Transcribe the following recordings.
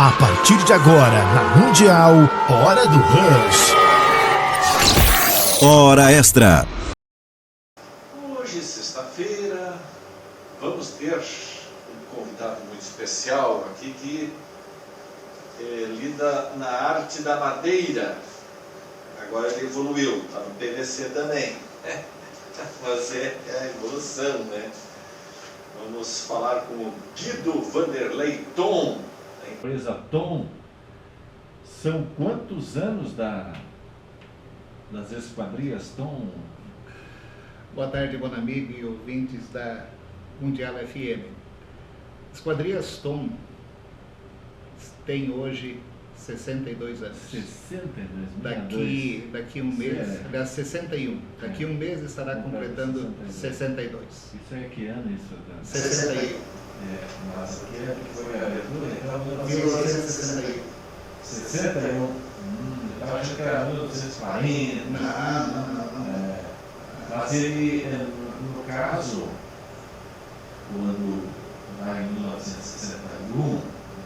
A partir de agora, na Mundial, Hora do Rush. Hora Extra. Hoje, sexta-feira, vamos ter um convidado muito especial aqui que lida na arte da madeira. Agora ele evoluiu, está no PVC também. Mas é a evolução, né? Vamos falar com o Guido Vanderlei Tom. A empresa Tom, são quantos anos das esquadrias Tom? Boa tarde, bom amigo e ouvintes da Mundial FM. Esquadrias Tom tem hoje 62 anos. 62? Daqui um mês, aliás, 61. Daqui um mês estará completando 62. Isso é que ano isso? 61. Nossa, que ano que foi a abertura? 1961. 61? Eu acho que era 1940. Não. Mas ele, no caso, quando vai em 1961,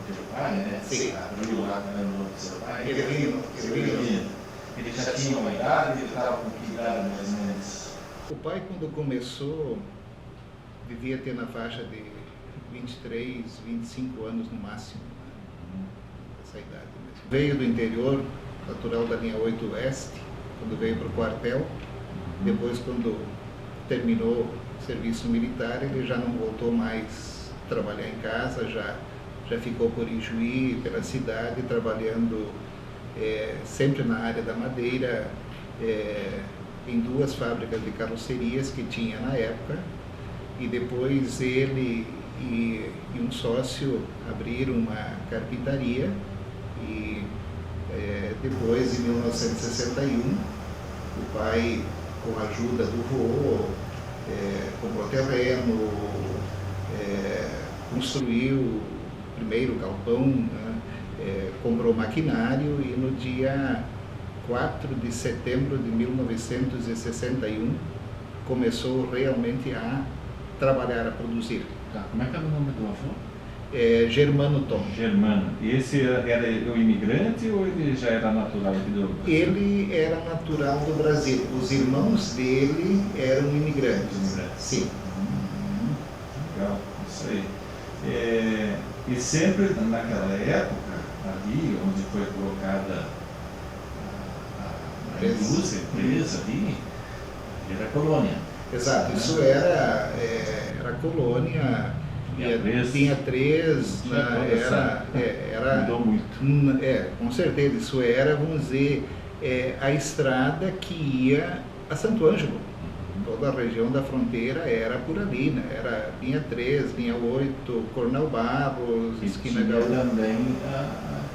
teu pai, né? Sim. Abriu lá no nome do seu pai. Ele já tinha uma idade, ele estava com que idade mais ou menos? O pai, quando começou, devia ter na faixa de 23, 25 anos no máximo, né? Essa idade mesmo. Veio do interior, natural da linha 8 Oeste, quando veio para o quartel. Depois, quando terminou o serviço militar, ele já não voltou mais a trabalhar em casa, já ficou por Ijuí, pela cidade, trabalhando sempre na área da madeira, em duas fábricas de carrocerias que tinha na época. E depois ele e um sócio abriram uma carpintaria e depois, em 1961, o pai, com a ajuda do vô, comprou terreno, construiu o primeiro galpão, né? Comprou maquinário e no dia 4 de setembro de 1961 começou realmente a trabalhar, a produzir. Tá, como é que era o nome do avô? Germano Tom. Germano. E esse era o imigrante ou ele já era natural aqui do Brasil? Ele era natural do Brasil. Os irmãos dele eram imigrantes. Sim. Legal, isso aí. E sempre naquela época, ali onde foi colocada a indústria, a empresa ali, era colônia. Exato, isso era colônia. Tinha três, mudou muito. Com certeza, isso era, vamos dizer, a estrada que ia a Santo Ângelo. Toda a região da fronteira era por ali, né? Era linha 3, linha 8, Coronel Barros, esquina Gaúcha. Também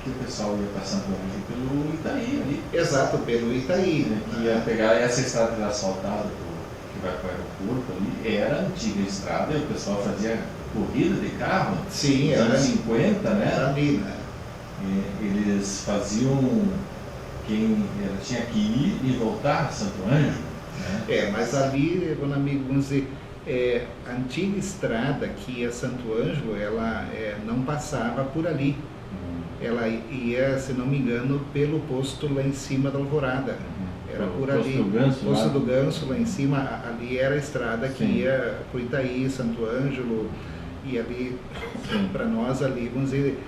que o pessoal ia para Santo Ângelo pelo Itaí ali. Exato, pelo Itaí. Que ia pegar essa estrada asfaltada que vai para o aeroporto ali, era a antiga estrada, e o pessoal fazia corrida de carro. Sim, era era 50, né? Era ali, né? Eles faziam, quem tinha que ir e voltar a Santo Ângelo. Né? Mas ali, meu amigo, vamos dizer, a antiga estrada que ia a Santo Ângelo, ela não passava por ali. Ela ia, se não me engano, pelo posto lá em cima da Alvorada. Era por ali. Posto do Ganso, lá em cima, ali era a estrada que ia para o Itaí, Santo Ângelo, e ali, para nós ali, vamos dizer,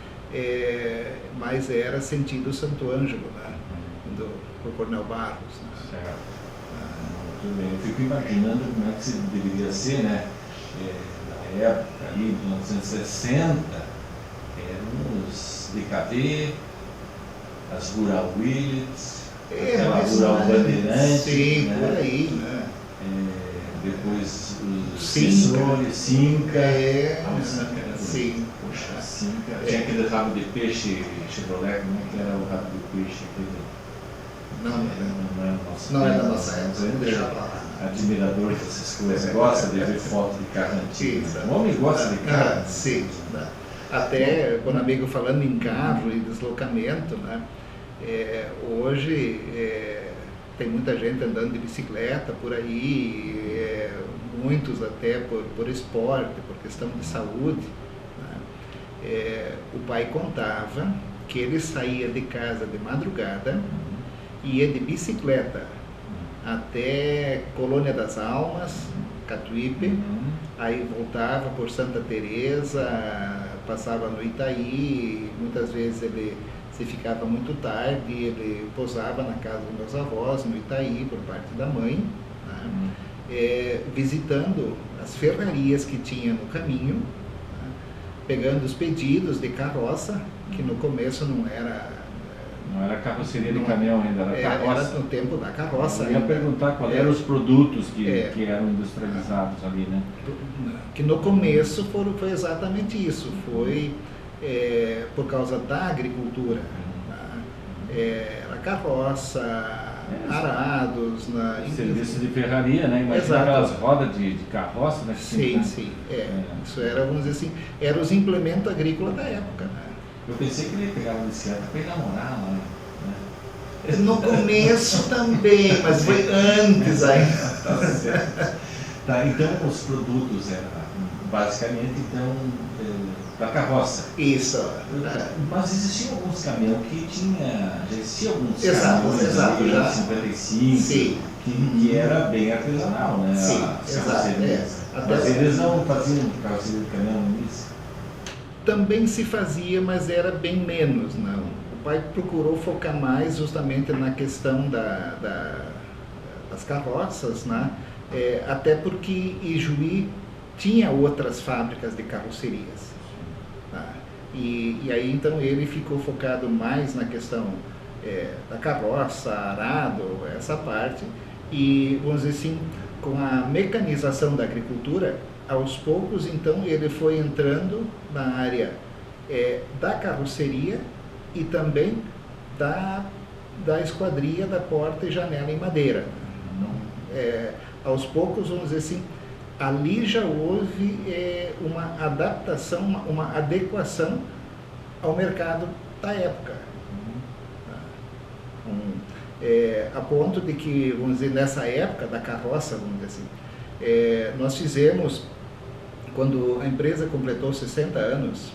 mas era sentido Santo Ângelo, né? Do Coronel Barros. Né? Certo. Muito bem. Eu fico imaginando como é que se deveria ser, né? Na época ali, 1960, eram os DKV, as Rural Willits, aquela Rural Bandeirante. Sim, né? por aí, né? Depois os Cinca. Cinca. Sim. Poxa, Cinca. Tinha aquele rabo de peixe Chevrolet, como é que era o rabo de peixe? Não é da nossa época, vamos deixar pra lá. Admirador dessas coisas, gosta de ver foto de carro antigo. O homem gosta de carro. Sim. Até quando amigo falando em carro e deslocamento, né? Hoje tem muita gente andando de bicicleta por aí, muitos até por esporte, por questão de saúde, né? o pai contava que ele saía de casa de madrugada e ia de bicicleta até Colônia das Almas, Catuípe, aí voltava por Santa Teresa, passava no Itaí, muitas vezes ele se ficava muito tarde, ele pousava na casa dos meus avós, no Itaí, por parte da mãe, né? Visitando as ferrarias que tinha no caminho, né? Pegando os pedidos de carroça, que no começo não era carroceria de caminhão ainda, era carroça. Era no tempo da carroça. Eu ia perguntar quais eram os produtos que eram industrializados ali, né? Que no começo foi exatamente isso, foi por causa da agricultura. Era carroça, arados... Serviço de ferraria, né? Imagina aquelas rodas de carroça, né? Sim. Isso era, vamos dizer assim, eram os implementos agrícolas da época, né? Eu pensei que ele ia pegar uma bicicleta para ir namorar lá, né? No começo também, mas foi antes ainda. Tá certo. Tá, então os produtos eram basicamente da carroça. Isso. Mas existiam alguns caminhões que já existiam alguns exato, caminhões já. 55, Sim. Que era bem artesanal, né? Sim, exato. Mas eles não faziam carroceria de caminhão no início? Também se fazia, mas era bem menos, não. O pai procurou focar mais justamente na questão das carroças, né? Até porque Ijuí tinha outras fábricas de carrocerias. Tá? E aí então ele ficou focado mais na questão da carroça, arado, essa parte. E, vamos dizer assim, com a mecanização da agricultura, aos poucos, então, ele foi entrando na área da carroceria e também da esquadria da porta e janela em madeira. Aos poucos, vamos dizer assim, ali já houve uma adaptação, uma adequação ao mercado da época. A ponto de que, vamos dizer, nessa época da carroça, vamos dizer assim, nós fizemos, quando a empresa completou 60 anos,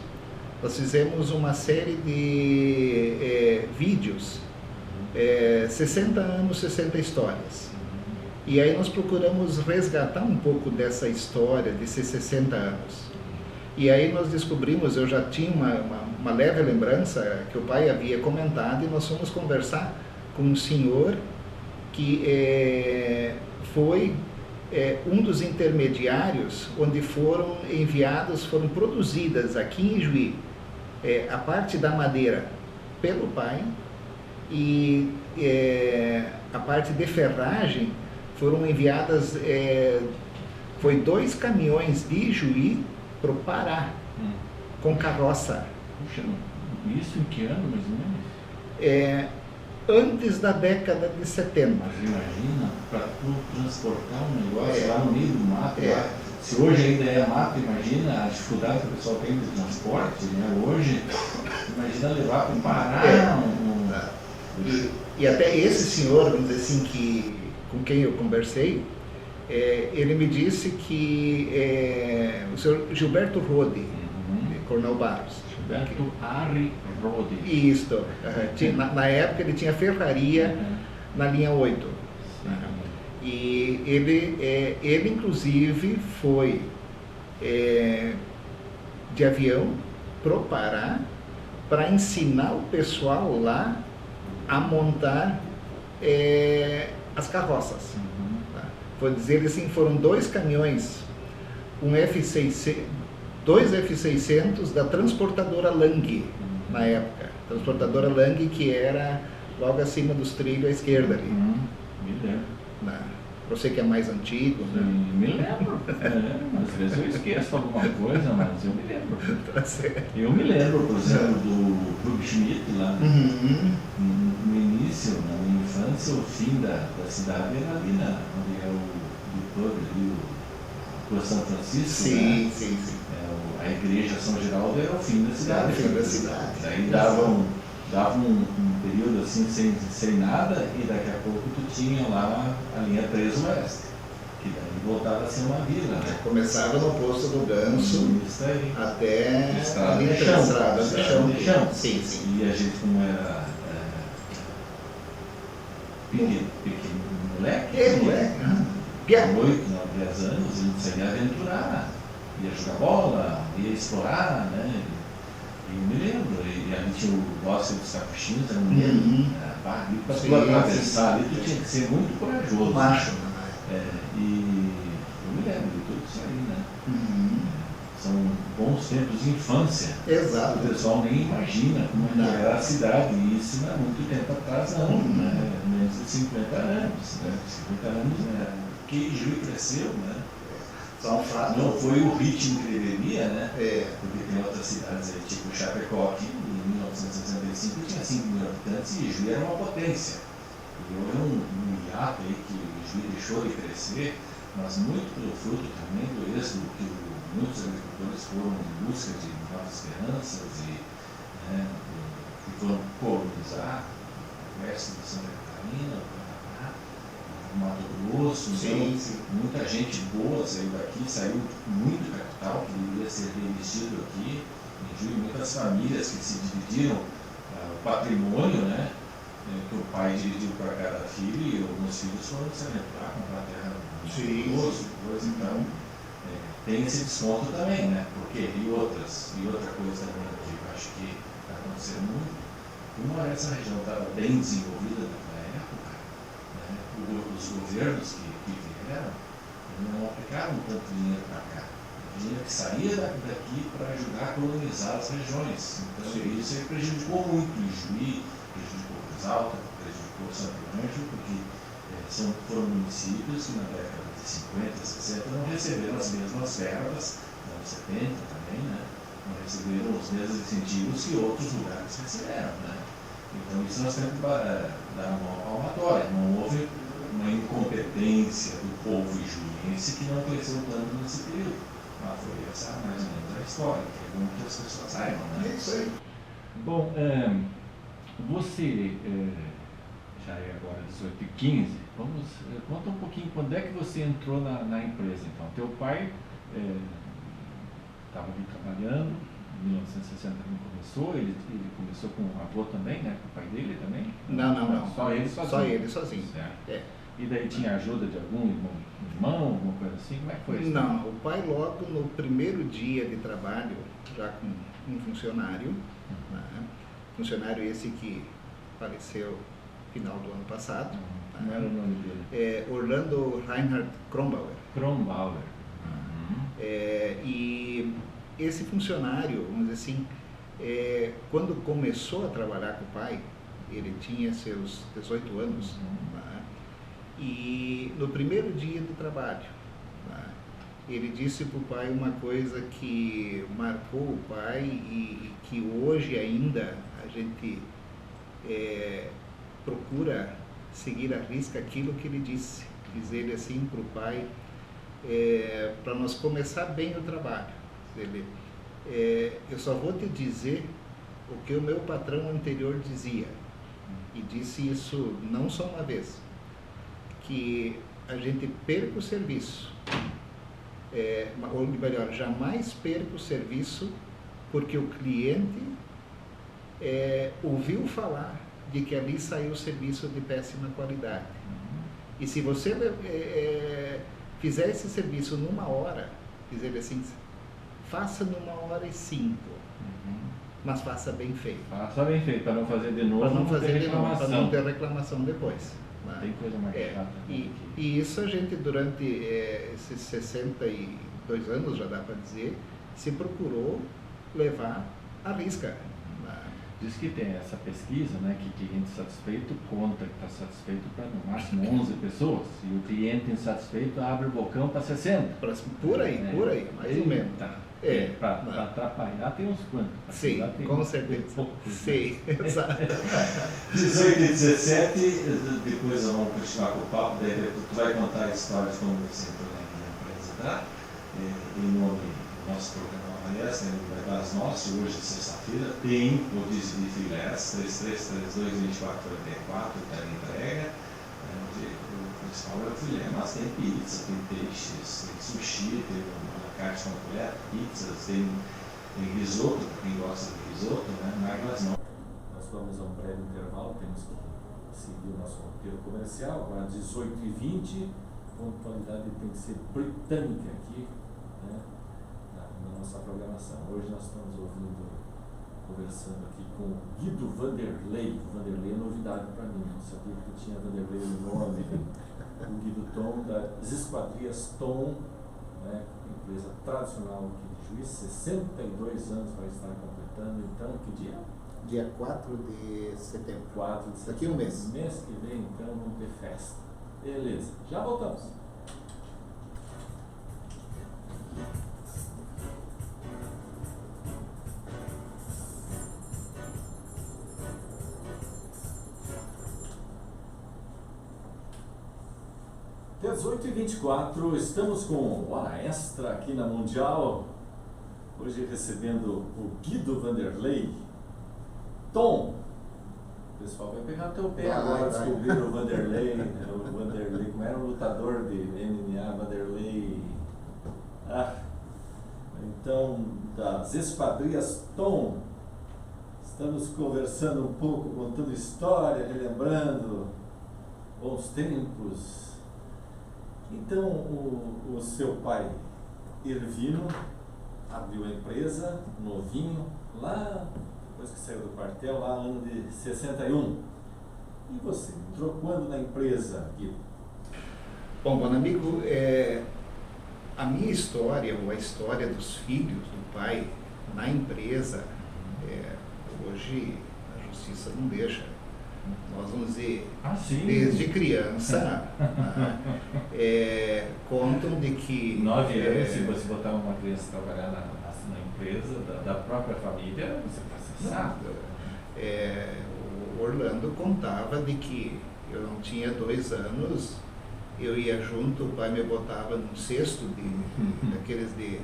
nós fizemos uma série de vídeos, 60 anos, 60 histórias. E aí nós procuramos resgatar um pouco dessa história, desses 60 anos. E aí nós descobrimos, eu já tinha uma leve lembrança que o pai havia comentado, e nós fomos conversar com um senhor que foi um dos intermediários onde foram produzidas aqui em Ijuí a parte da madeira pelo pai e a parte de ferragem foram enviadas, foi 2 caminhões de Ijuí para o Pará com carroça. Puxa, isso em que ano mais ou menos? Antes da década de 70. Mas imagina, para tu transportar um negócio lá no meio do mato, lá, se hoje ainda é mato, imagina a dificuldade que o pessoal tem de transporte, né? Hoje, imagina levar para o Pará. E até esse senhor, vamos dizer assim, com quem eu conversei, ele me disse que o senhor Gilberto Rode, de Coronel Barros. Gilberto Arri Rode. Isso. Na época ele tinha ferraria na linha 8. E ele inclusive foi de avião pro Pará para ensinar o pessoal lá a montar as carroças. Vou dizer assim, foram 2 caminhões, dois F600 da transportadora Lang, na época. Transportadora Lang, que era logo acima dos trilhos à esquerda ali. Me lembro. Você que é mais antigo, né? Me lembro. Às vezes eu esqueço alguma coisa, mas eu me lembro. Tá certo. Eu me lembro, por exemplo, do Clube Schmidt lá. No início, na minha infância, o fim da cidade era ali, onde é o pub ali, o São Francisco. Sim, né? sim. A igreja São Geraldo era o fim da cidade. Era o fim da cidade. Daí dava um período assim sem nada, e daqui a pouco tu tinha lá a linha 3 Oeste, que daí voltava a ser uma vila, né? Começava no posto do Ganso Isso aí. até Estrada ali de na chão. estrada de chão. De chão. Sim, sim. E a gente, como era pequeno moleque, Moleque. com 8, 9, 10 anos, a gente saía aventurar, ia jogar bola, ia explorar, né? E eu me lembro, e ali tinha o bosque dos capuchinhos, era um medo, para tu atravessar ali, tu tinha que ser muito corajoso. Macho. E eu me lembro de tudo isso aí, né? São bons tempos de infância. Exato. O pessoal nem imagina como era a cidade, e isso não é muito tempo atrás não, né? Menos de 50 anos, né? 50 anos, né? Que Juí cresceu, né? Só um fato. Não foi o ritmo que deveria, né? É. Porque tem outras cidades aí, tipo Chapecó, que em 1965 tinha 5 mil habitantes e Juí era uma potência. E houve um hiato aí que Juí deixou de crescer, mas muito pelo fruto também do êxodo que muitos agricultores foram em busca de novas esperanças e né, que foram colonizar o oeste de Santa Catarina, o Paraná, o Mato Grosso. Sim, então, muita gente boa saiu daqui, saiu muito capital que deveria ser reinvestido aqui. Em Juí, muitas famílias que se dividiram o patrimônio, né? Que o pai dividiu para cada filho e alguns filhos foram se aventurar, comprar terra no osso, coisa. Então, tem esse desconto também, né? Porque e outra coisa também que eu acho que está acontecendo muito, como essa região estava bem desenvolvida naquela época, né? Os governos que vieram não aplicaram tanto dinheiro para cá. O dinheiro que saía daqui para ajudar a colonizar as regiões. Então, isso aí prejudicou muito o Juí, prejudicou Alta, prejudicou Santo Anjo, porque foram municípios que na década de 50, 60 não receberam as mesmas verbas, nos anos 70 também, né? Não receberam os mesmos incentivos que outros lugares receberam, né? Então isso nós temos que dar uma palmatória. Não houve uma incompetência do povo juiense que não cresceu tanto nesse período. Mas foi essa mais ou menos a história, que é bom que as pessoas saibam, né? É isso aí. Bom, você já é agora 18h15, conta um pouquinho quando é que você entrou na empresa então. Teu pai estava ali trabalhando, em 1960 ele começou, ele começou com o avô também, né? Com o pai dele também? Não. Só ele sozinho? Só ele sozinho. Certo. É. E daí tinha ajuda de algum irmão, alguma coisa assim? Como é que foi isso? Não, o pai logo no primeiro dia de trabalho, já com um funcionário, né? Funcionário esse que faleceu no final do ano passado. Como era o nome dele? Orlando Reinhard Kronbauer. Kronbauer. E esse funcionário, vamos dizer assim, quando começou a trabalhar com o pai, ele tinha seus 18 anos, né? E no primeiro dia de trabalho, né? Ele disse para o pai uma coisa que marcou o pai e que hoje ainda a gente procura seguir à risca aquilo que ele disse. Dizer assim para o pai, para nós começar bem o trabalho. Eu só vou te dizer o que o meu patrão anterior dizia. E disse isso não só uma vez, que a gente perca o serviço, ou melhor, jamais perca o serviço porque o cliente ouviu falar de que ali saiu serviço de péssima qualidade. E se você fizer esse serviço numa hora, dizer assim, faça numa hora e 5, mas faça bem feito. Faça bem feito, para não fazer de novo, para não fazer de novo, para não ter reclamação. reclamação depois. Não tem coisa mais chata. E isso a gente, durante esses 62 anos, já dá para dizer, se procurou levar à risca. Diz que tem essa pesquisa, né, que cliente satisfeito conta que está satisfeito para no máximo 11 pessoas, e o cliente insatisfeito abre o bocão para 60. Por aí, mais ou menos. Para atrapalhar tem uns quantos. Sim, com certeza. Sim, exato. 18 e 17, depois vamos continuar com o papo, daí tu vai contar a história de como você entrou na empresa, tá? Em nome do nosso programa, aliás, né, vai das nossas, hoje, sexta-feira, tem o Rodízio de Filés, 3332-2444, está em entrega. O principal é o filé, mas tem pizza, tem peixes, tem sushi, tem uma carte completa, pizzas, tem risoto, para quem gosta de risoto, né? Mas não. Nós vamos a um breve intervalo, temos que seguir o nosso roteiro comercial, agora 18h20, pontualidade tem que ser britânica aqui, né? Na nossa programação. Hoje nós estamos conversando aqui com o Guido Vanderlei. O Vanderlei é novidade para mim, não sabia que tinha Vanderlei no nome. O Guido Tom, das Esquadrias Tom, né, empresa tradicional aqui de Juiz, 62 anos vai estar completando, então, que dia? Dia 4 de setembro. 4 de setembro. Daqui a um mês. Mês que vem, então, vamos ter festa. Beleza, já voltamos. Às 8h24, estamos com Hora Extra aqui na Mundial. Hoje recebendo o Guido Vanderlei. Tom, o pessoal vai pegar teu pé agora, descobrir o Vanderlei. O Vanderlei, como era um lutador de MMA, Vanderlei. Então, das Esquadrias Tom, estamos conversando um pouco, contando história, relembrando bons tempos. Então, o seu pai, Ervino, abriu a empresa, novinho, lá, depois que saiu do quartel, lá ano de 61. E você, entrou quando na empresa, Guido? Bom, meu amigo, a minha história, ou a história dos filhos do pai na empresa, hoje a justiça não deixa. Nós vamos dizer, desde criança, contam de que... 9 anos, se você botar uma criança trabalhar na empresa da própria família, você vai processar. O Orlando contava de que eu não tinha 2 anos, eu ia junto, o pai me botava num cesto daqueles de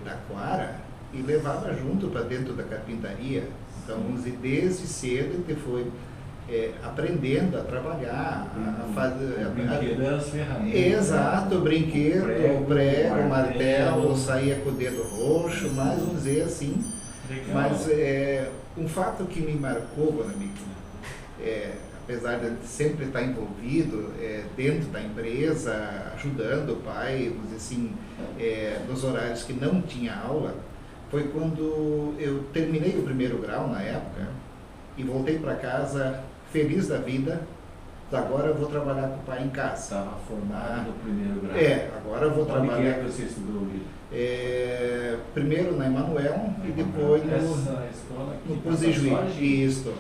taquara e levava junto para dentro da carpintaria. Então, vamos dizer, desde cedo ele foi... aprendendo a trabalhar, a fazer... Brinquedo era as ferramentas. Exato, o brinquedo, o prego, o martelo, saía com o dedo roxo, mas vamos dizer assim. Legal. Mas um fato que me marcou, meu amigo, apesar de sempre estar envolvido dentro da empresa, ajudando o pai, vamos dizer assim, nos horários que não tinha aula, foi quando eu terminei o primeiro grau na época e voltei para casa feliz da vida. Agora eu vou trabalhar com o pai em casa. Estava formado no primeiro grau. Agora eu vou trabalhar. Onde que você estudou, Guido? Primeiro na Emanuel e depois no Puzijuí. Isso.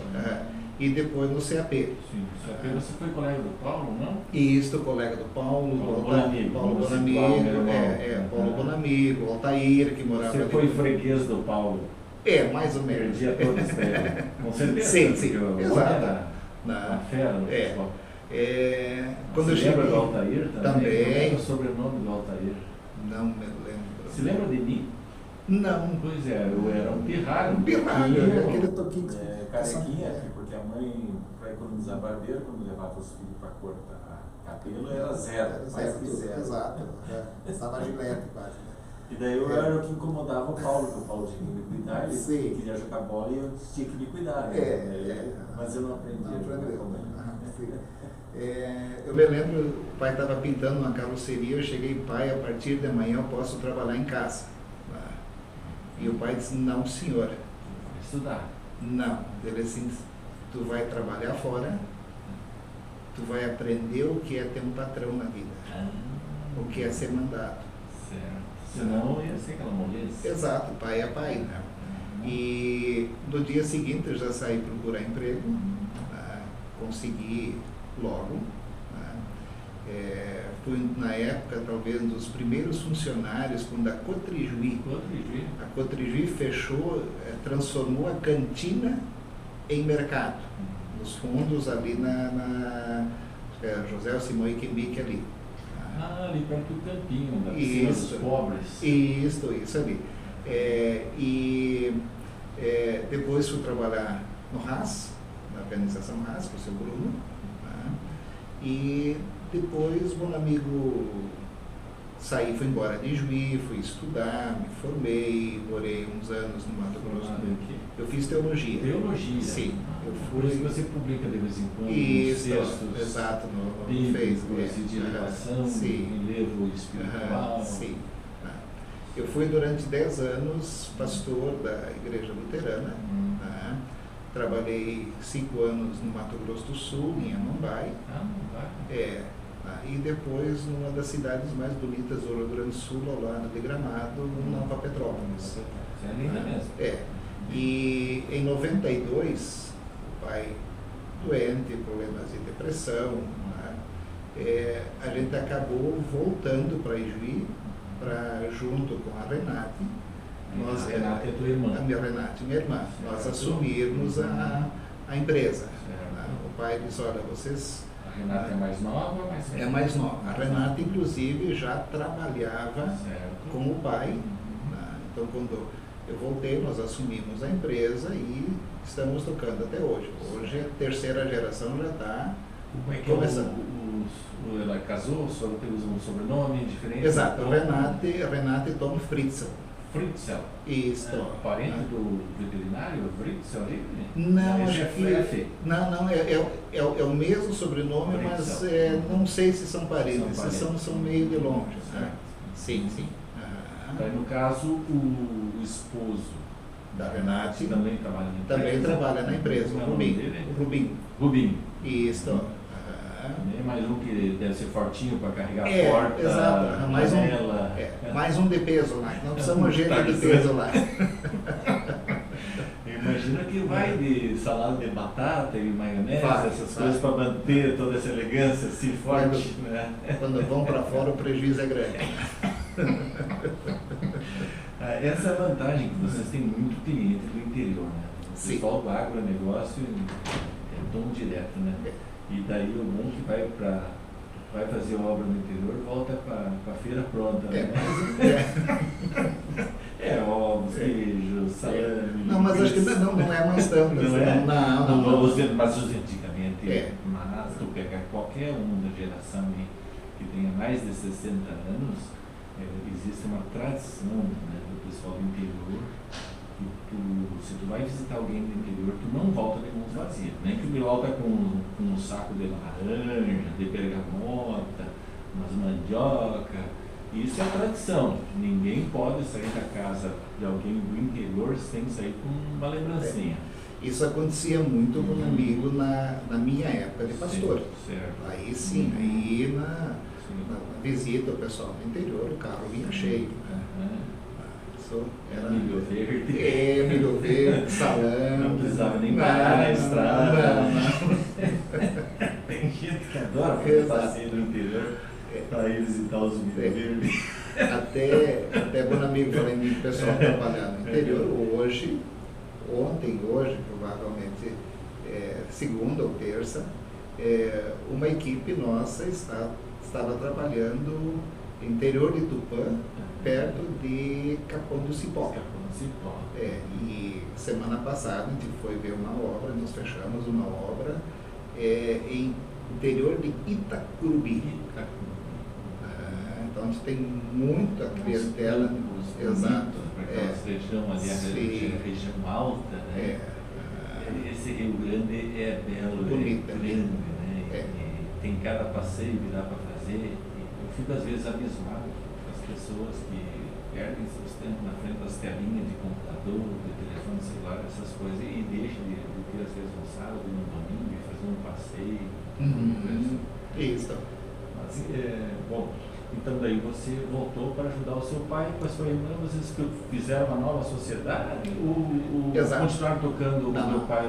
E depois no CAP. Sim, CAP você foi colega do Paulo, não? Isso, colega do Paulo Bonamigo, Paulo Bonamigo, Altair, que morava ali. Você foi freguês do Paulo? Mais ou menos. Perdia todos dela. Com certeza. Sim, exato. Na fera no futebol. Quando você lembra do Altair também? Qual é o sobrenome do Altair? Não me lembro. Você lembra de mim? Não. Pois eu era um pirralho. Aquele toquinho. Carequinha, porque a mãe, para economizar barbeiro, quando levava os filhos para cortar cabelo, era zero. Mais que zero. Exato. Estava na gilete quase. E daí eu era o que incomodava o Paulo, porque o Paulo tinha que me cuidar, ele queria jogar bola e eu tinha que me cuidar. Mas eu não aprendi a jogar com ele. Eu me lembro, o pai estava pintando uma carroceria, eu cheguei, pai, a partir de amanhã eu posso trabalhar em casa. E o pai disse, não senhor. Estudar. Não. Ele assim, tu vai trabalhar fora, tu vai aprender o que é ter um patrão na vida, o que é ser mandado. Certo. Senão ia ser aquela moleza. Exato, pai é pai, né? E no dia seguinte eu já saí procurar emprego, consegui logo. Fui na época talvez um dos primeiros funcionários quando a Cotrijuí fechou, transformou a cantina em mercado, nos fundos ali na José Simões Quembique ali. Ali perto do campinho, da piscina dos pobres. Isso ali. Depois fui trabalhar no RAS, na organização RAS, com o seu Bruno. E depois, bom amigo, saí, fui embora de Juí, fui estudar, me formei, morei uns anos no Mato Grosso. Eu fiz teologia. Teologia? Sim. Eu Por isso fui... você publica de vez em quando Isso, textos exato, no bíblicos de elevação, sim. relevo espiritual. Sim. Eu fui durante 10 anos pastor da Igreja Luterana. Né? Trabalhei 5 anos no Mato Grosso do Sul, em Amambai. E depois numa das cidades mais bonitas do Rio Grande do Sul, ao lado de Gramado, Nova Petrópolis. É linda mesmo. E em 92, o pai doente, problemas de depressão, a gente acabou voltando para Ijuí, junto com a Renate. A Renate é tua irmã? A minha Renate, minha irmã. Nós assumirmos a empresa. O pai disse, olha, vocês... A Renata é mais nova ou mais velha? É mais nova. A Renata, inclusive, já trabalhava com o pai. Então, quando eu voltei, nós assumimos a empresa e estamos tocando até hoje. Hoje, a terceira geração já está começando. Ela casou, só teve um sobrenome diferente? Exato. Renate Tom Fritzel. Fritzel? Isso. Parente do veterinário Fritzel? Não, acho que... Não, é o mesmo sobrenome, mas não sei se são parentes, são meio de longe. Sim. Daí, no caso, o esposo da Renate também trabalha na empresa? Também trabalha na empresa, o Rubim. Isso. Mais um que deve ser fortinho para carregar a porta, exato. Mais um de peso lá, não precisamos gente de peso lá. Imagina que vai de salada de batata e maionese, essas coisas para manter toda essa elegância assim forte. Quando vão para fora o prejuízo é grande. Essa é a vantagem, que vocês têm muito cliente do interior, né? O pessoal do agronegócio é dono direto, né? E daí o bom que vai fazer obra no interior volta para a feira pronta, né? Ovos, queijo, salame. Não, mas acho que não é mais tanto. Não vamos ver, mas antigamente, mas tu pegar qualquer um da geração que tenha mais de 60 anos, existe uma tradição, né, do pessoal do interior. Se tu vai visitar alguém do interior, tu não volta de mãos vazias, nem que tu volta com um saco de laranja, de bergamota, umas mandioca. Isso é a tradição. Ninguém pode sair da casa de alguém do interior sem sair com uma lembrancinha. Isso acontecia muito com um amigo na minha época de pastor. Certo. Aí sim, aí na visita o pessoal do interior, o carro vinha cheio. Era milho verde. Milho verde, salame. Não precisava nem parar na estrada. Tem gente que adora fazer passeio do interior para ir visitar os milho verdes. Até bom amigo falei que o pessoal trabalhar no interior hoje, provavelmente segunda ou terça, uma equipe nossa estava trabalhando no interior de Tupã, perto de Capão do Cipó. E semana passada a gente foi ver uma obra, nós fechamos uma obra em interior de Itacurubi. Então a gente tem muita clientela. Exato. Aquela região ali, a região alta, né? Esse Rio Grande é belo, bonito, grande, né? E tem cada passeio que dá para fazer. Eu fico às vezes abismado com as pessoas que perdem seus tempos na frente das telinhas de computador, de telefone celular, essas coisas, e deixam de ter às vezes um sábado, um domingo, e fazer um passeio. Isso. Mas, bom, então daí você voltou para ajudar o seu pai com a sua irmã, vocês fizeram uma nova sociedade ou continuaram tocando o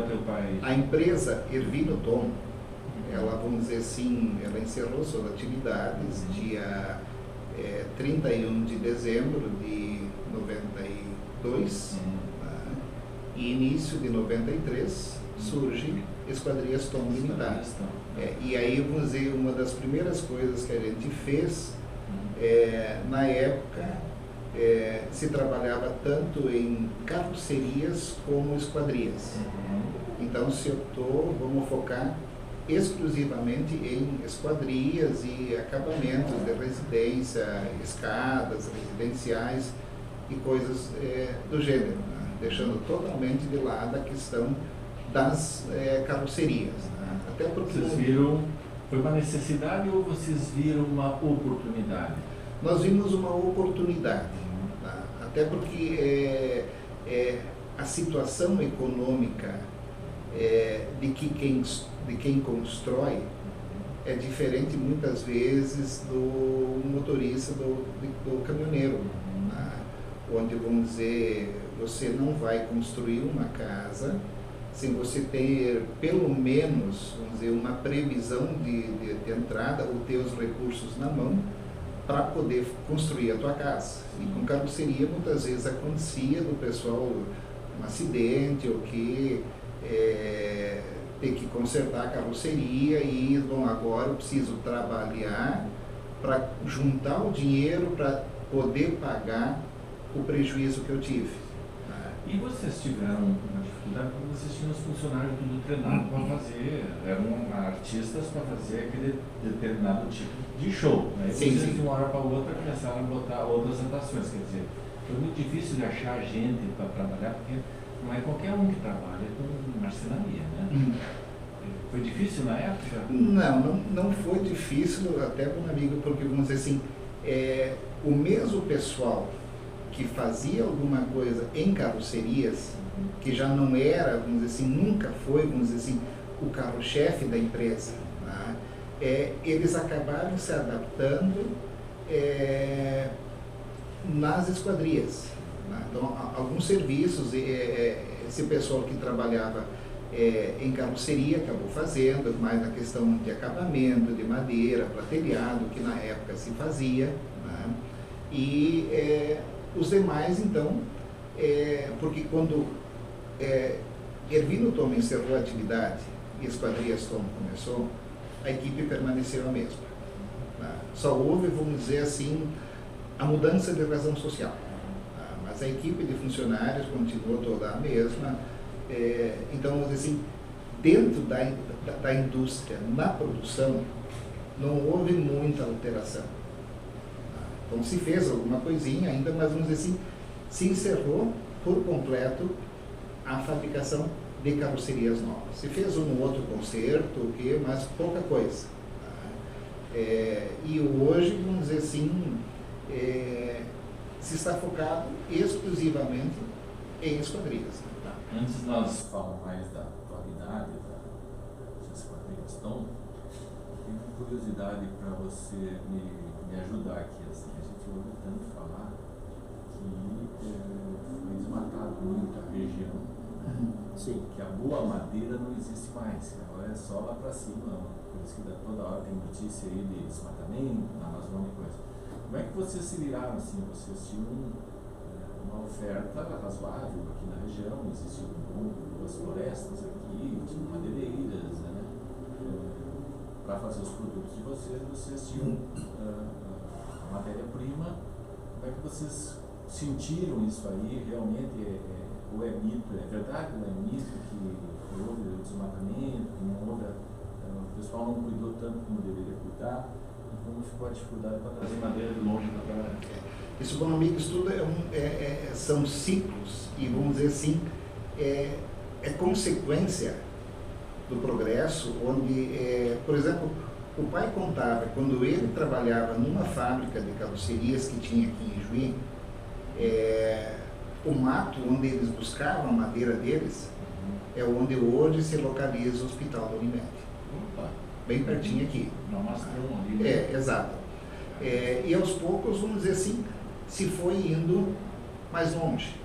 teu pai? A empresa Ervino Tom, ela, vamos dizer assim, ela encerrou suas atividades dia 31 de dezembro de 92, e início de 93 surge Esquadrias Tom Limitada. E aí, vamos dizer, uma das primeiras coisas que a gente fez, na época, se trabalhava tanto em carrocerias como esquadrias. Então se optou, vamos focar exclusivamente em esquadrias e acabamentos de residência, escadas residenciais e coisas do gênero, né? Deixando totalmente de lado a questão das carrocerias, né? Até porque vocês viram, foi uma necessidade ou vocês viram uma oportunidade? nós vimos uma oportunidade, tá? Até porque a situação econômica de quem constrói é diferente muitas vezes do motorista, do caminhoneiro, né? Onde, vamos dizer, você não vai construir uma casa sem você ter pelo menos, vamos dizer, uma previsão de entrada ou ter os recursos na mão para poder construir a tua casa. E com carroceria muitas vezes acontecia do pessoal um acidente ou que ter que consertar a carroceria e, bom, agora eu preciso trabalhar para juntar o dinheiro para poder pagar o prejuízo que eu tive. E vocês tiveram uma dificuldade porque vocês tinham os funcionários tudo treinado para fazer, eram artistas para fazer aquele determinado tipo de show, né? E Sim, vocês sim. de uma hora para outra começaram a botar outras atrações, quer dizer, foi muito difícil de achar gente para trabalhar, porque não é qualquer um que trabalha com marcenaria, né? Foi difícil na época? Não foi difícil, até para um amigo, porque, vamos dizer assim, o mesmo pessoal que fazia alguma coisa em carrocerias, que já não era, vamos dizer assim, nunca foi, vamos dizer assim, o carro-chefe da empresa, né? Eles acabaram se adaptando nas esquadrias, né? Então, alguns serviços, esse pessoal que trabalhava em carroceria acabou fazendo, mais na questão de acabamento, de madeira, para telhado, que na época se fazia, né? E os demais, então, porque quando Ervino Toma encerrou a atividade e Esquadrias Toma começou, a equipe permaneceu a mesma, né? Só houve, vamos dizer assim, a mudança de razão social, né? Mas a equipe de funcionários continuou toda a mesma. Então, vamos dizer assim, dentro da indústria, na produção, não houve muita alteração. Então, se fez alguma coisinha ainda, mas, vamos dizer assim, se encerrou por completo a fabricação de carrocerias novas. Se fez um outro conserto, mas pouca coisa. E hoje, vamos dizer assim, se está focado exclusivamente em esquadrias. Antes nós falamos mais da atualidade das esquadrias, então tenho curiosidade para você me ajudar aqui. Assim, a gente ouve tanto falar que foi desmatado muito a região, Sim. que a boa madeira não existe mais, agora é só lá para cima, por isso que toda hora tem notícia aí de desmatamento na Amazônia e coisa. Como é que vocês se viraram assim? Vocês tinham uma oferta razoável aqui na região, existiam boas florestas aqui, tinham madeireiras, né? Para fazer os produtos de vocês tinham a matéria-prima. Como é que vocês sentiram isso aí? Realmente ou é mito? É verdade ou é mito que houve desmatamento, que não houve, o pessoal não cuidou tanto como deveria cuidar? E como ficou a dificuldade para trazer madeira de longe para cá? Isso, como amigo, estudo são ciclos e, vamos dizer assim, é consequência do progresso, onde, por exemplo, o pai contava, quando ele trabalhava numa fábrica de carrocerias que tinha aqui em Juí, o mato onde eles buscavam a madeira deles é onde hoje se localiza o Hospital do Unimed. Bem pertinho aqui. Exato. E aos poucos, vamos dizer assim, se foi indo mais longe.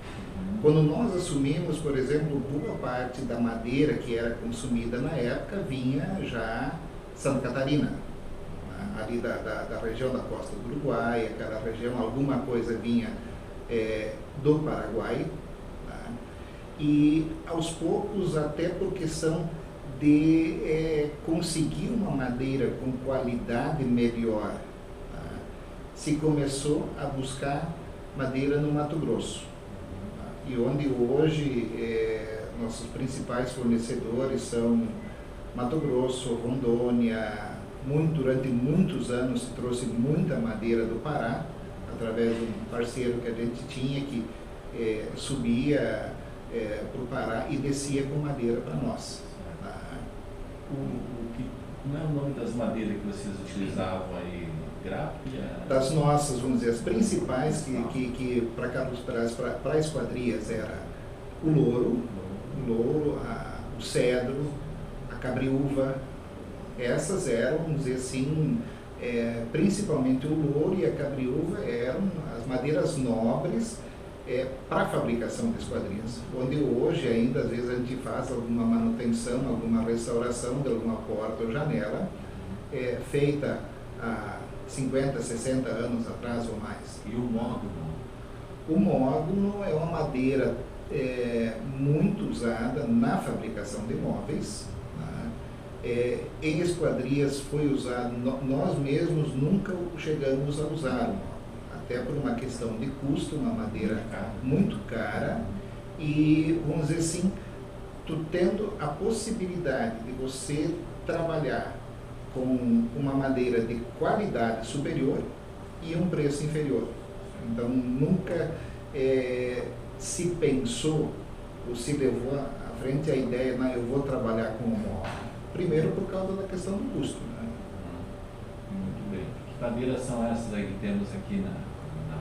Quando nós assumimos, por exemplo, boa parte da madeira que era consumida na época vinha já Santa Catarina, ali da região da costa do Uruguai, aquela região, alguma coisa vinha do Paraguai, tá? E aos poucos, até por questão de conseguir uma madeira com qualidade melhor, se começou a buscar madeira no Mato Grosso, tá? E onde hoje nossos principais fornecedores são Mato Grosso, Rondônia, durante muitos anos se trouxe muita madeira do Pará, através de um parceiro que a gente tinha que subia para o Pará e descia com madeira para nós. Como é o nome das madeiras que vocês utilizavam aí? Grápia? Das nossas, vamos dizer, as principais que para cá dos Parás, para esquadrias, era o louro, o cedro, a cabriúva. Essas eram, vamos dizer assim, principalmente o louro e a cabriúva eram as madeiras nobres para a fabricação de esquadrias, onde hoje ainda às vezes a gente faz alguma manutenção, alguma restauração de alguma porta ou janela, feita há 50, 60 anos atrás ou mais. E o módulo? O módulo é uma madeira muito usada na fabricação de móveis. Em esquadrias foi usado, nós mesmos nunca chegamos a usar o módulo, até por uma questão de custo, uma madeira muito cara, e vamos dizer assim, tu tendo a possibilidade de você trabalhar com uma madeira de qualidade superior e um preço inferior. Então nunca se pensou ou se levou à frente a ideia, não, eu vou trabalhar com o módulo. Primeiro por causa da questão do custo. Né? Muito bem. Que madeiras são essas aí que temos aqui na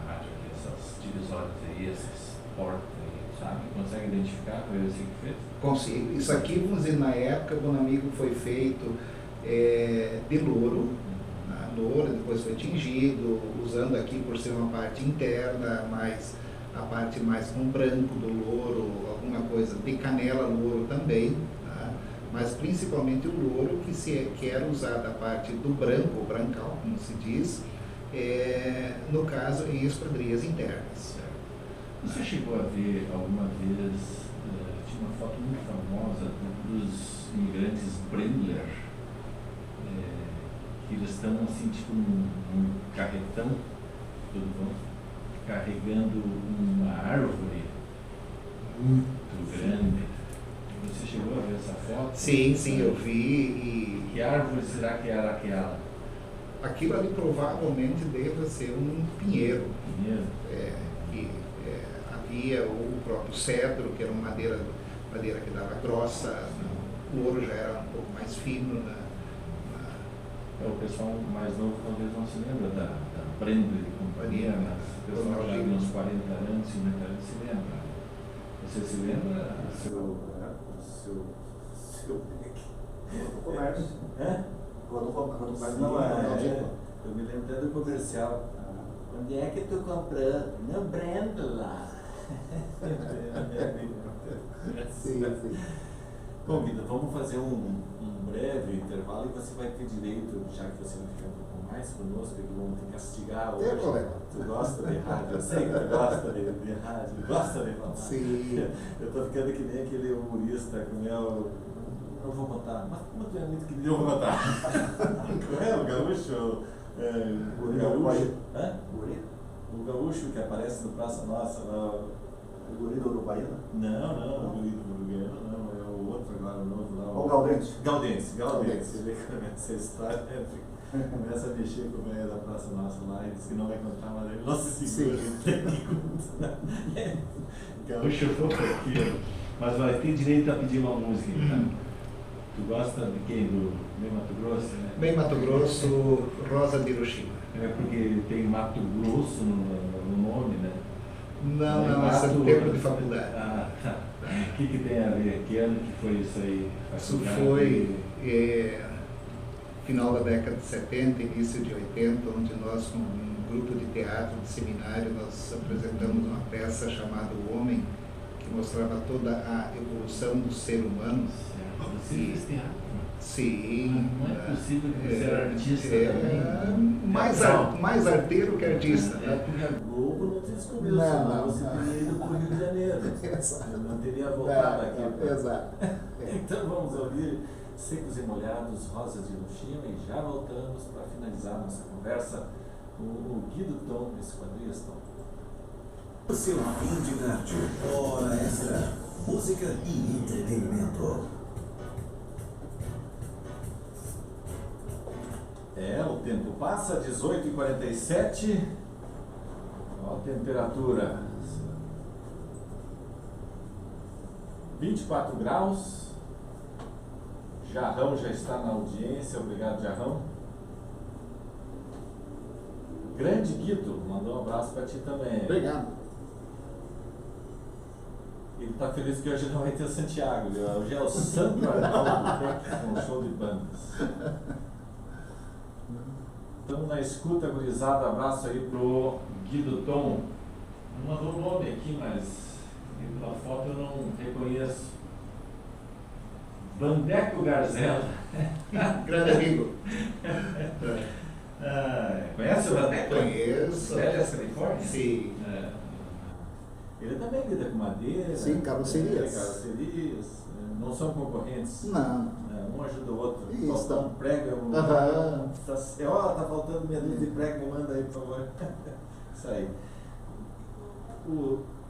rádio, aqui, essas divisórias aí, esses portas aí, sabe? Consegue identificar? Foi assim que fez? Consigo. Isso aqui, vamos dizer, na época, o Bonamigo foi feito de louro, louro, depois foi tingido, usando aqui por ser uma parte interna, mas a parte mais com branco do louro, alguma coisa de canela louro também, tá? Mas principalmente o louro que era usado a parte do branco, ou brancal, como se diz, no caso em esquadrias internas. Você chegou a ver alguma vez, tinha uma foto muito famosa dos imigrantes Brendler, que eles estão assim, tipo num carretão, tudo bom, carregando uma árvore muito grande. Você chegou a ver essa foto? Sim, eu vi. E que árvore será que era aquela? Aquilo ali provavelmente deve ser um pinheiro. Pinheiro? Havia o próprio cedro, que era uma madeira que dava grossa, o ouro já era um pouco mais fino. O pessoal mais novo talvez não se lembra da Brendler e companhia, mas o pessoal já de uns 40 anos, 50 anos se lembra. Você se lembra? Seu comércio. Quando comércio não eu me lembro até do comercial. Onde é que tu comprou? No Brendler. Sim. Bom, Guido, vamos fazer um breve intervalo e você vai ter direito, já que você vai ficar um pouco mais conosco, que vamos te castigar hoje. Tem problema. Tu gosta de rádio, eu sei que tu gosta de rádio, gosta de falar. Sim. Eu tô ficando que nem aquele humorista com meu... Não vou contar, mas como tu é muito querido, eu vou contar. O gaúcho... O gaúcho... Hã? O gaúcho que aparece no Praça Nossa lá... O guri do Uruguaiana? Não, o guri do Uruguaiana não, é o outro agora, o novo lá. O Galdense. Você vê que começa a história, começa a mexer com o velho da Praça Nossa lá e diz que não vai contar, mas ele não se segura, ele tem que contar. Gaúcho fofoqueiro, mas vai ter direito a pedir uma música, então. Tu gosta de quem? Do Bem Mato Grosso, né? Bem Mato Grosso, Rosa de Hiroshima. É porque tem Mato Grosso no nome, né? Não, esse é do tempo de faculdade. Ah, tá. O que tem a ver? Que ano que foi isso aí? Isso foi final da década de 70, início de 80, onde nós, com um grupo de teatro, de seminário, nós apresentamos uma peça chamada O Homem, que mostrava toda a evolução do ser humano. Você fez teatro? Sim. Não é possível que você era artista também? Mais arteiro que artista. É porque a Globo não te descobriu, senão você teria ido para o Rio de Janeiro. Eu não teria voltado aqui. Exato. Então vamos ouvir Secos e Molhados, Rosas de Hiroshima, e já voltamos para finalizar nossa conversa com o Guido Tom, Esquadrias Tom. O seu fim de tarde, hora extra, música e entretenimento. tempo passa, 18h47. Ó, a temperatura 24 graus. Jarrão já está na audiência, obrigado, Jarrão. Grande Guido, mandou um abraço para ti também. Obrigado. Ele está feliz que hoje não vai ter Santiago, viu? Hoje é o Santo Arnaldo Tex com show de bandas. Estamos na escuta, gurizada. Abraço aí pro Guido Tom. Não mandou o nome aqui, mas pela foto eu não reconheço. Vandeco Garzela. Grande amigo. Conhece o Vandeco? Conheço. Velhas Califórnia? Sim. Ele também lida com madeira. Sim, carrocerias. Carrocerias. Não são concorrentes. Não. Um ajuda o outro. Isso. Falta um prego. Aham. Tá faltando meia dúzia de prego, me manda aí, por favor. Isso aí.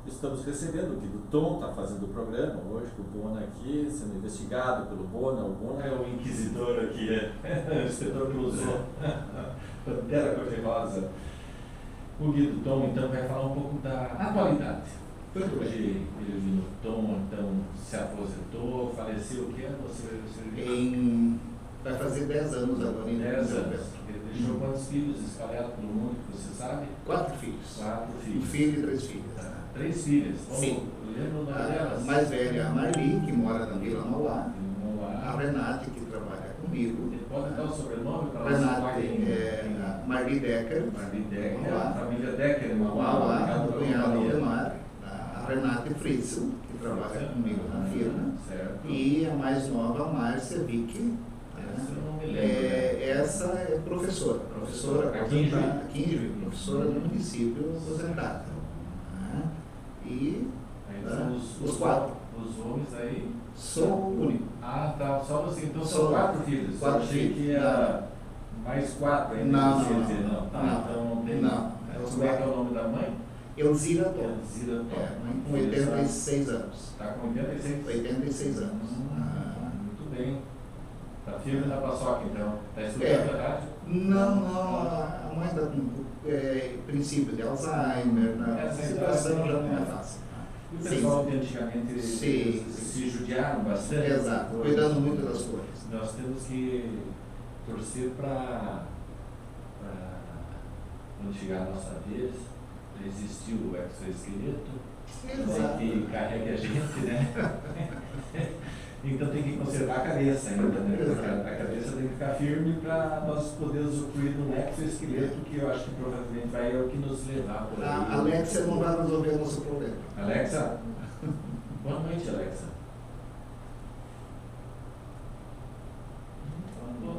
Estamos recebendo o Guido Tom, está fazendo o programa hoje, com o Bona aqui, sendo investigado pelo Bona. O Bona é o inquisidor aqui, o inspetor que usou pantera cor-de-rosa. O Guido Tom, então, vai falar um pouco da atualidade. Hoje ele no Tom, então, se aposentou, faleceu o que ano você Vai fazer 10 anos agora. 10 anos. Ele deixou quantos filhos espalhados pelo mundo, que você sabe? 4 filhos. 4 Um filhos. filho e 3 filhas. 3 filhas. Sim. Lembro o nome A delas? mais velha é a Marli, que mora na Vila Mauá. A A Renate, que trabalha comigo. Ele pode dar o sobrenome para Renate é a Marli Decker. Marli Decker, Mauá. a família Decker, Mauá, o cunhado Maria. Aldemar. A Renate Fritzel, que trabalha comigo na firma. Certo. E a mais nova, a Márcia Vicky. Essa eu não me lembro. Essa é professora. Professora Aqui em Juiz. aqui em Juiz, professora do município aposentada. E Aí são os 4. Os homens aí. Sou o único. Ah, tá. Só você. Então são Sou 4 filhos. 4 Eu achei filhos. que ia mais 4 ainda. Não, quer não, dizer, não. Tá, Não. então não tem. Não. Como é que é o nome da mãe? Elzira Tom. Elzira Tom. Mãe com 86 anos. Está com 86. 86 anos. Muito bem. Está firme na paçoca, então. Está estudando a rádio? Não. A mãe está com princípio de Alzheimer. A situação já não é fácil. E o pessoal de antigamente Sim. se judiaram bastante. Exato, cuidando muito das coisas. Nós temos que torcer para quando chegar a nossa vez, existir o exoesqueleto, Exato. que carregue a gente, né? Então tem que conservar a cabeça ainda, né? A cabeça tem que ficar firme para nós podermos usufruir do exoesqueleto, que eu acho que provavelmente vai é o que nos levar por aí. A Alexia não vai resolver o nosso problema. Alexa? Boa noite, Alexa.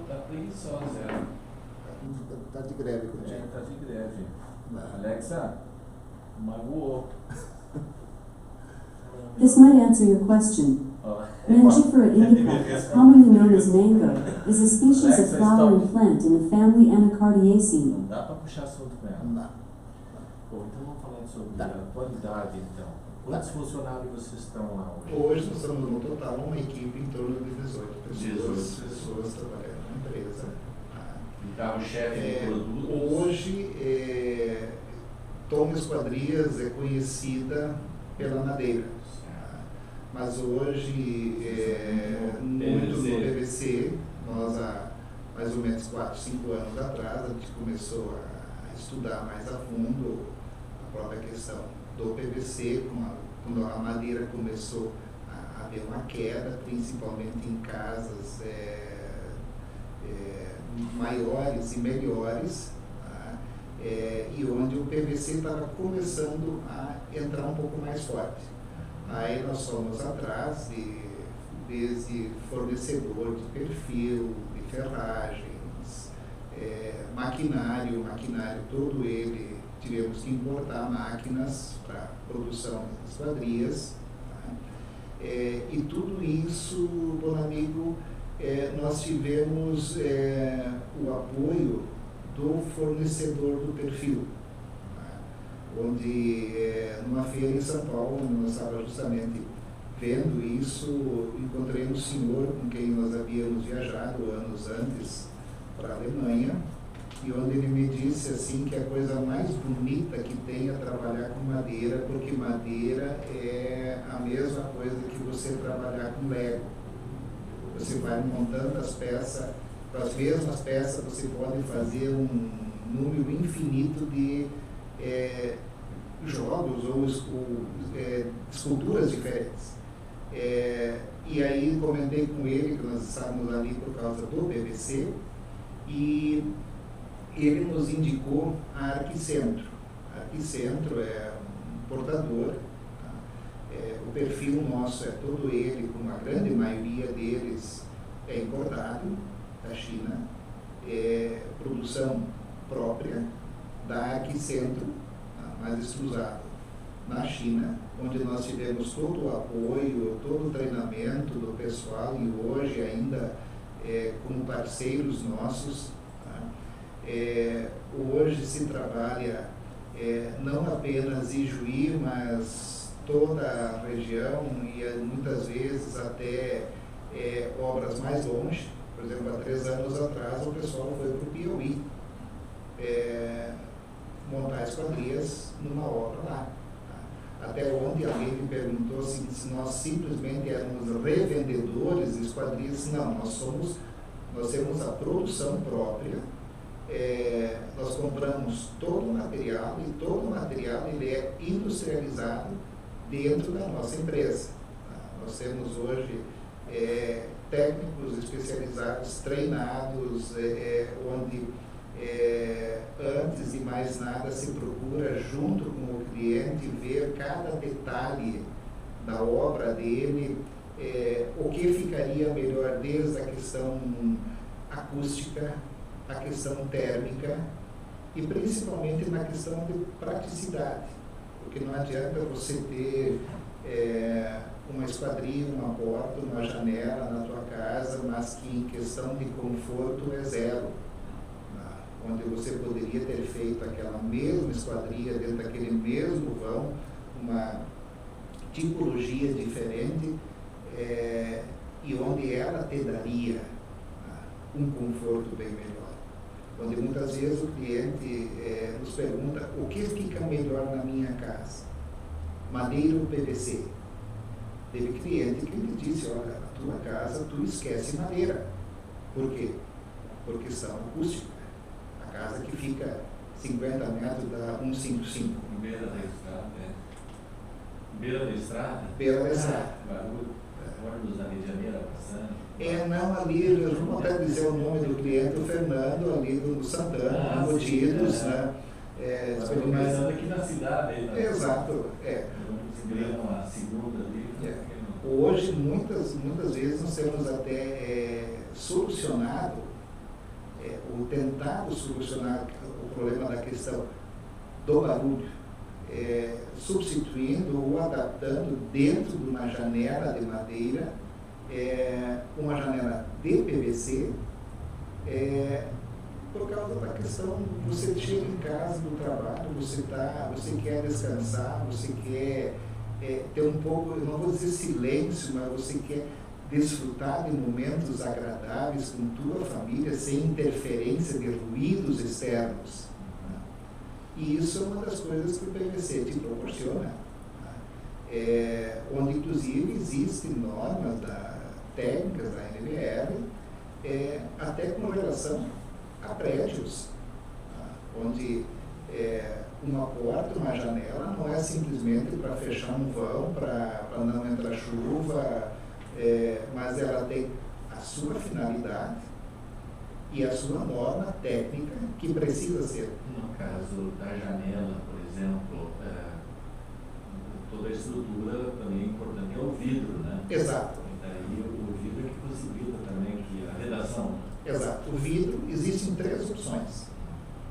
Tá preguiçosa ela. Está de greve contigo. Tá de greve. Alexa, magoou. This might answer your question. Ó. Mangifera indica, commonly known as mango, is a species of flowering plant in the family Anacardiaceae. Não dá para puxar assunto com ela. Não. Bom, então vamos falar sobre a atualidade, então. Quantos funcionários vocês estão lá hoje? Hoje nós estamos no total uma equipe em torno de 18 pessoas, 18 pessoas trabalhando na empresa. O carro-chefe do produto? Hoje, Tom Esquadrias é conhecida pela madeira. Mas hoje, muito no PVC, nós há mais ou menos 4, 5 anos atrás, a gente começou a estudar mais a fundo a própria questão do PVC, quando a madeira começou a haver uma queda, principalmente em casas maiores e melhores, e onde o PVC estava começando a entrar um pouco mais forte. Aí nós fomos atrás desde fornecedor de perfil, de ferragens, maquinário todo ele, tivemos que importar máquinas para produção de esquadrias. E tudo isso, bom amigo, nós tivemos o apoio do fornecedor do perfil, onde numa feira em São Paulo, onde nós estávamos justamente vendo isso, encontrei um senhor com quem nós havíamos viajado anos antes para a Alemanha, e onde ele me disse assim que a coisa mais bonita que tem é trabalhar com madeira, porque madeira é a mesma coisa que você trabalhar com Lego. Você vai montando as peças, com as mesmas peças você pode fazer um número infinito de jogos ou esculturas diferentes. E aí comentei com ele que nós estávamos ali por causa do PVC e ele nos indicou a Arquicentro. A Arquicentro é um importador, tá? O perfil nosso é todo ele, com a grande maioria deles é importado da China, produção própria da Arquicentro, tá? Mais extrusado na China, onde nós tivemos todo o apoio, todo o treinamento do pessoal e hoje ainda como parceiros nossos. Hoje se trabalha não apenas em Juí, mas toda a região e muitas vezes até obras mais longe. Por exemplo, há 3 anos atrás o pessoal foi para o Piauí montar esquadrias numa obra lá. Até onde alguém me perguntou assim, se nós simplesmente éramos revendedores de esquadrias. Não, nós temos a produção própria. Nós compramos todo o material e todo o material ele é industrializado dentro da nossa empresa. Nós temos hoje técnicos especializados, treinados, onde antes de mais nada se procura junto com o cliente ver cada detalhe da obra dele, o que ficaria melhor desde a questão acústica, a questão térmica e principalmente na questão de praticidade, porque não adianta você ter uma esquadria, uma porta, uma janela na tua casa, mas que em questão de conforto é zero, onde você poderia ter feito aquela mesma esquadria dentro daquele mesmo vão, uma tipologia diferente, e onde ela te daria um conforto bem melhor. Onde muitas vezes o cliente nos pergunta o que fica melhor na minha casa, madeira ou PVC? Teve cliente que me disse, olha, na tua casa tu esquece madeira. Por quê? Por questão acústica. A casa que fica 50 metros dá 155. Beira da estrada, Beira da estrada? Beira da estrada. Barulho. Ônibus da Medianeira passando. Não, ali, eu vou até dizer o nome do cliente, o Fernando, ali do Santana, Motidos, né? Começando aqui na cidade. Aí, né? Exato, Uma segunda ali. Hoje, muitas vezes, nós temos até solucionado, ou tentado solucionar o problema da questão do barulho, substituindo ou adaptando dentro de uma janela de madeira, uma janela de PVC, por causa da questão, você chega em casa do trabalho, você quer descansar, você quer ter um pouco, eu não vou dizer silêncio, mas você quer desfrutar de momentos agradáveis com tua família, sem interferência de ruídos externos. E isso é uma das coisas que o PVC te proporciona, onde inclusive existem normas técnicas da NBR, até com relação a prédios, onde uma porta, uma janela não é simplesmente para fechar um vão, para não entrar chuva, mas ela tem a sua finalidade e a sua norma técnica que precisa ser. No caso da janela, por exemplo, toda a estrutura também é importante, é o vidro, né? Exato. E daí o vidro é que possibilita também que a redação. Exato. O vidro, existem 3 opções.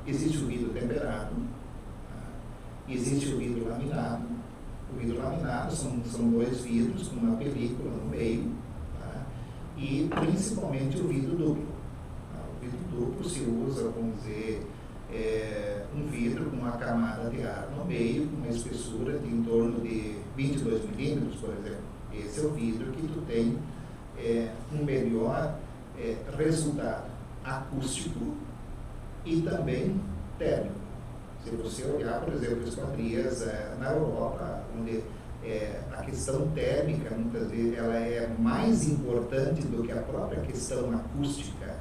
Existe o vidro temperado, existe o vidro laminado. O vidro laminado são 2 vidros com uma película no meio, e principalmente o vidro duplo. O vidro duplo se usa, vamos dizer, um vidro com uma camada de ar no meio, com uma espessura de em torno de 22 milímetros, por exemplo. Esse é o vidro que tu tem um melhor resultado acústico e também térmico. Se você olhar, por exemplo, esquadrias na Europa, onde a questão térmica, muitas vezes, ela é mais importante do que a própria questão acústica.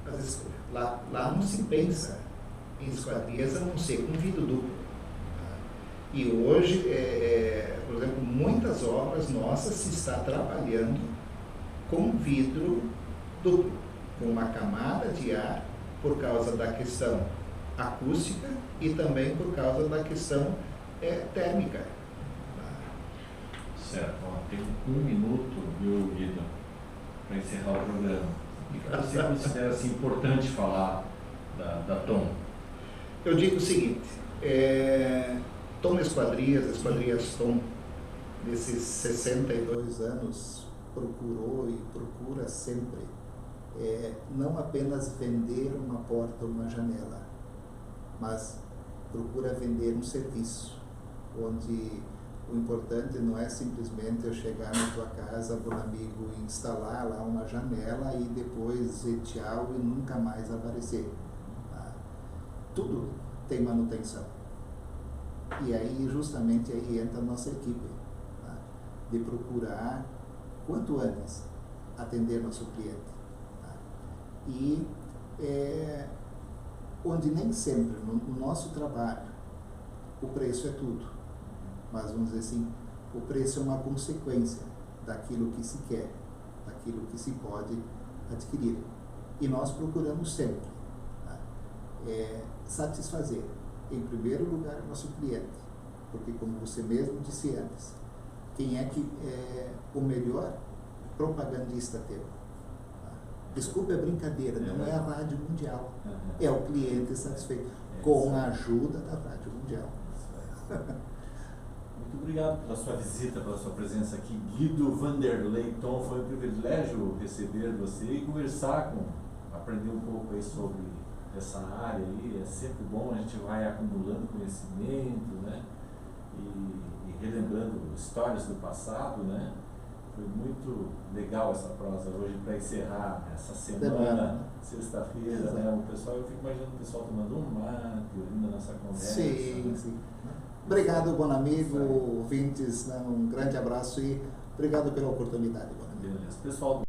Às vezes, lá não se pensa em esquadrias a não ser com vidro duplo. E hoje, por exemplo, muitas obras nossas se está trabalhando com vidro duplo, com uma camada de ar, por causa da questão acústica e também por causa da questão térmica. Certo, tem 1 minuto, viu, Guido, para encerrar o programa. O que você considera assim, importante falar da Tom? Eu digo o seguinte, Tom Esquadrias Tom, nesses 62 anos, procurou e procura sempre não apenas vender uma porta ou uma janela, mas procura vender um serviço, onde o importante não é simplesmente eu chegar na tua casa, bom amigo, e instalar lá uma janela e depois dizer tchau e nunca mais aparecer. Tudo tem manutenção. E aí, justamente, aí entra a nossa equipe, de procurar, quanto antes, atender nosso cliente. E onde nem sempre, no nosso trabalho, o preço é tudo. Mas, vamos dizer assim, o preço é uma consequência daquilo que se quer, daquilo que se pode adquirir. E nós procuramos sempre satisfazer, em primeiro lugar, o nosso cliente. Porque, como você mesmo disse antes, quem é que é o melhor propagandista teu? Desculpe a brincadeira, não é a Rádio Mundial, é o cliente satisfeito, com a ajuda da Rádio Mundial. Muito obrigado pela sua visita, pela sua presença aqui. Guido Vanderlei Tom, foi um privilégio receber você e conversar aprender um pouco aí sobre essa área aí. É sempre bom, a gente vai acumulando conhecimento, né? E relembrando histórias do passado, né? Foi muito legal essa prosa hoje para encerrar essa semana, sexta-feira, né? O pessoal, eu fico imaginando o pessoal tomando um mate, ouvindo a nossa conversa. Sim, né? sim. Obrigado, bom amigo, ouvintes, um grande abraço e obrigado pela oportunidade, bom amigo. Beleza. Pessoal